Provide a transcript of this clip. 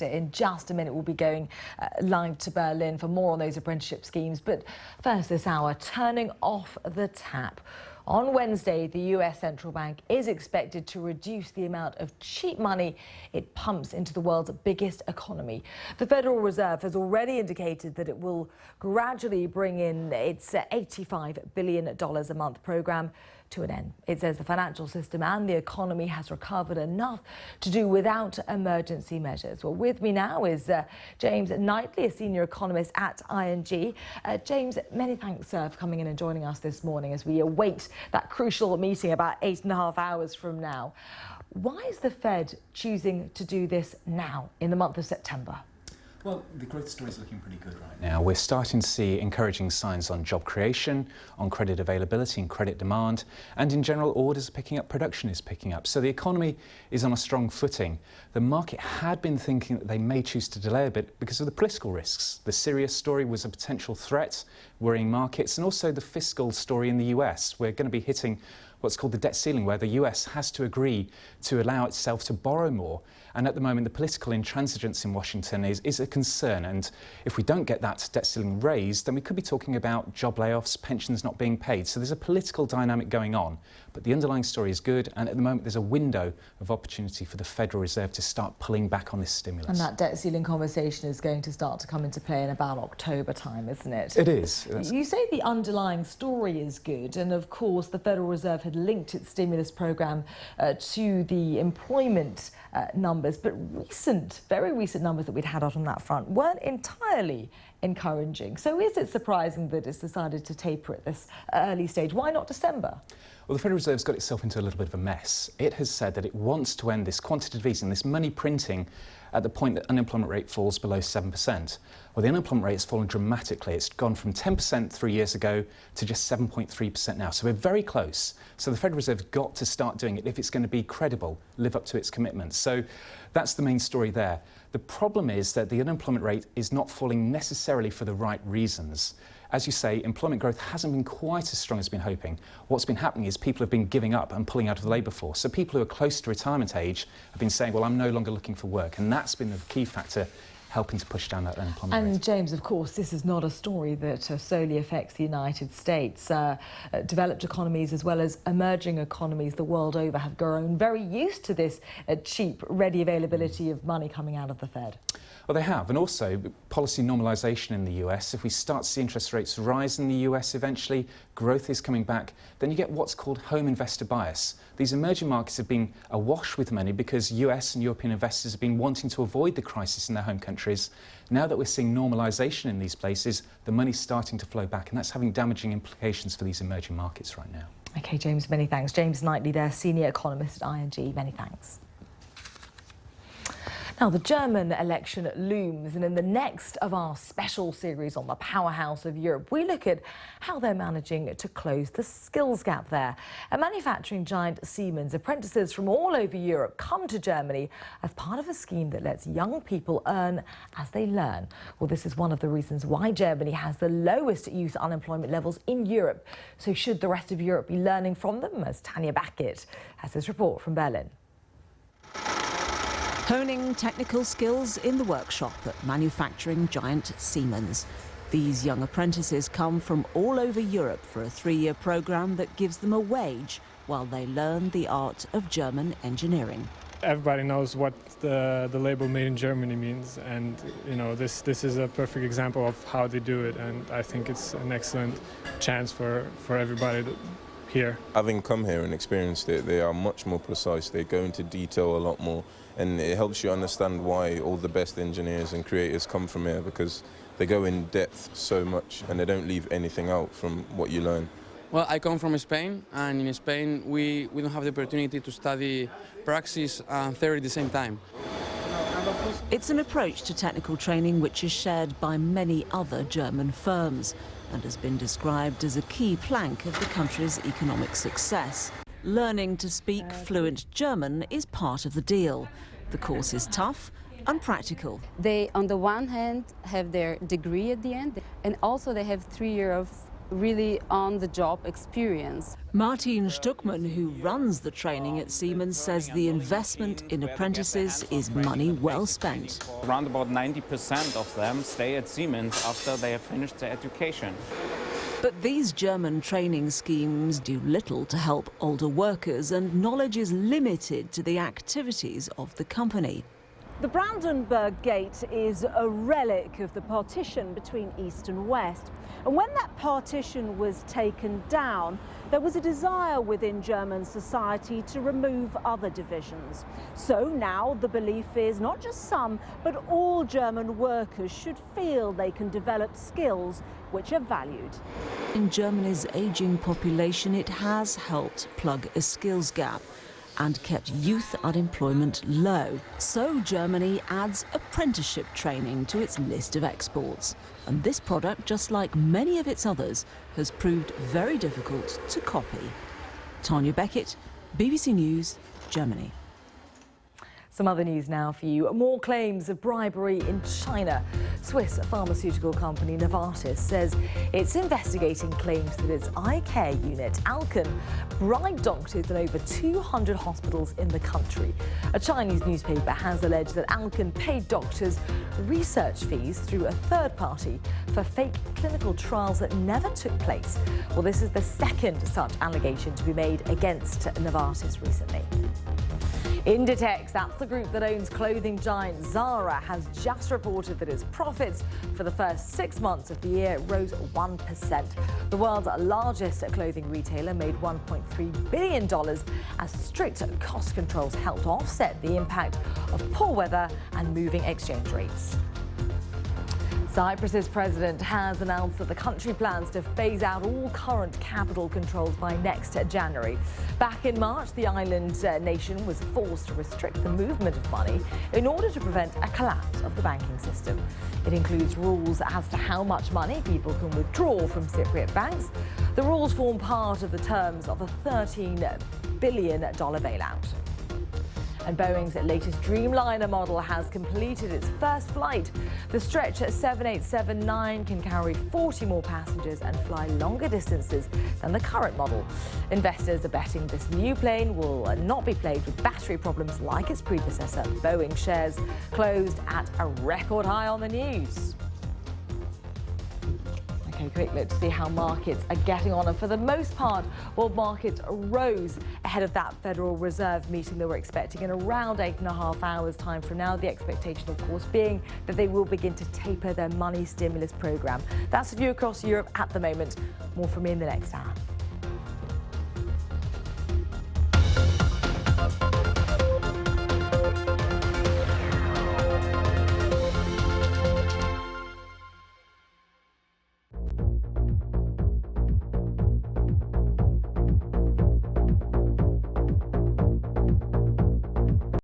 Baxter. In just a minute, we'll be going live to Berlin for more on those apprenticeship schemes. But first this hour, turning off the tap. On Wednesday, the US Central Bank is expected to reduce the amount of cheap money it pumps into the world's biggest economy. The Federal Reserve has already indicated that it will gradually bring in its $85 billion a month program to an end. It says the financial system and the economy has recovered enough to do without emergency measures. Well, with me now is James Knightley, a senior economist at ING. James, many thanks, sir, for coming in and joining us this morning as we await that crucial meeting about 8.5 hours from now. Why is the Fed choosing to do this now, in the month of September? Well, the growth story is looking pretty good right now. We're starting to see encouraging signs on job creation, on credit availability and credit demand, and in general, orders are picking up, production is picking up. So the economy is on a strong footing. The market had been thinking that they may choose to delay a bit because of the political risks. The Syria story was a potential threat, worrying markets, and also the fiscal story in the US. We're going to be hitting what's called the debt ceiling, where the US has to agree to allow itself to borrow more. And at the moment, the political intransigence in Washington is a concern. And if we don't get that debt ceiling raised, then we could be talking about job layoffs, pensions not being paid. So there's a political dynamic going on. But the underlying story is good. And at the moment, there's a window of opportunity for the Federal Reserve to start pulling back on this stimulus. And that debt ceiling conversation is going to start to come into play in about October time, isn't it? It is. You say the underlying story is good. And of course, the Federal Reserve had linked its stimulus program to the employment numbers. But very recent numbers that we'd had out on that front weren't entirely encouraging. So is it surprising that it's decided to taper at this early stage? Why not December? Well, the Federal Reserve's got itself into a little bit of a mess. It has said that it wants to end this quantitative easing, this money printing, at the point that unemployment rate falls below 7%. Well, the unemployment rate has fallen dramatically. It's gone from 10% 3 years ago to just 7.3% now. So we're very close. So the Federal Reserve's got to start doing it if it's going to be credible, live up to its commitments. So that's the main story there. The problem is that the unemployment rate is not falling necessarily for the right reasons. As you say, employment growth hasn't been quite as strong as been hoping. What's been happening is people have been giving up and pulling out of the labour force. So people who are close to retirement age have been saying, well, I'm no longer looking for work. And that's been the key factor helping to push down that unemployment rate. And James, of course, this is not a story that solely affects the United States. Developed economies as well as emerging economies the world over have grown very used to this cheap, ready availability of money coming out of the Fed. Well, they have, and also policy normalisation in the US. If we start to see interest rates rise in the US eventually, growth is coming back, then you get what's called home investor bias. These emerging markets have been awash with money because US and European investors have been wanting to avoid the crisis in their home countries. Now that we're seeing normalisation in these places, the money's starting to flow back, and that's having damaging implications for these emerging markets right now. OK, James, many thanks. James Knightley there, senior economist at ING. Many thanks. Now, the German election looms, and in the next of our special series on the powerhouse of Europe, we look at how they're managing to close the skills gap there. At manufacturing giant Siemens, apprentices from all over Europe come to Germany as part of a scheme that lets young people earn as they learn. Well, this is one of the reasons why Germany has the lowest youth unemployment levels in Europe. So should the rest of Europe be learning from them? As Tanya Backett has this report from Berlin. Honing technical skills in the workshop at manufacturing giant Siemens. These young apprentices come from all over Europe for a 3-year programme that gives them a wage while they learn the art of German engineering. Everybody knows what the label made in Germany means, and you know, this is a perfect example of how they do it, and I think it's an excellent chance for everybody here. Having come here and experienced it, they are much more precise. They go into detail a lot more, and it helps you understand why all the best engineers and creators come from here, because they go in depth so much and they don't leave anything out from what you learn. Well, I come from Spain, and in Spain we don't have the opportunity to study praxis and theory at the same time. It's an approach to technical training which is shared by many other German firms and has been described as a key plank of the country's economic success. Learning to speak fluent German is part of the deal. The course is tough and practical. They, on the one hand, have their degree at the end, and also they have 3 years of really on-the-job experience. Martin Stuckmann, who runs the training at Siemens, says the investment in apprentices is money well spent. Around about 90% of them stay at Siemens after they have finished their education. But these German training schemes do little to help older workers, and knowledge is limited to the activities of the company. The Brandenburg Gate is a relic of the partition between East and West. And when that partition was taken down, there was a desire within German society to remove other divisions. So now the belief is not just some, but all German workers should feel they can develop skills which are valued. In Germany's aging population, it has helped plug a skills gap and kept youth unemployment low. So Germany adds apprenticeship training to its list of exports. And this product, just like many of its others, has proved very difficult to copy. Tanya Beckett, BBC News, Germany. Some other news now for you. More claims of bribery in China. Swiss pharmaceutical company Novartis says it's investigating claims that its eye care unit, Alcon, bribed doctors in over 200 hospitals in the country. A Chinese newspaper has alleged that Alcon paid doctors research fees through a third party for fake clinical trials that never took place. Well, this is the second such allegation to be made against Novartis recently. Inditex, that's the group that owns clothing giant Zara, has just reported that its profits for the first 6 months of the year rose 1%. The world's largest clothing retailer made $1.3 billion as strict cost controls helped offset the impact of poor weather and moving exchange rates. Cyprus's president has announced that the country plans to phase out all current capital controls by next January. Back in March, the island nation was forced to restrict the movement of money in order to prevent a collapse of the banking system. It includes rules as to how much money people can withdraw from Cypriot banks. The rules form part of the terms of a $13 billion bailout. And Boeing's latest Dreamliner model has completed its first flight. The Stretch 7879 can carry 40 more passengers and fly longer distances than the current model. Investors are betting this new plane will not be plagued with battery problems like its predecessor. Boeing shares closed at a record high on the news. Okay, quick look to see how markets are getting on. And for the most part, world markets rose ahead of that Federal Reserve meeting that we're expecting in around 8.5 hours' time from now. The expectation, of course, being that they will begin to taper their money stimulus program. That's the view across Europe at the moment. More from me in the next hour.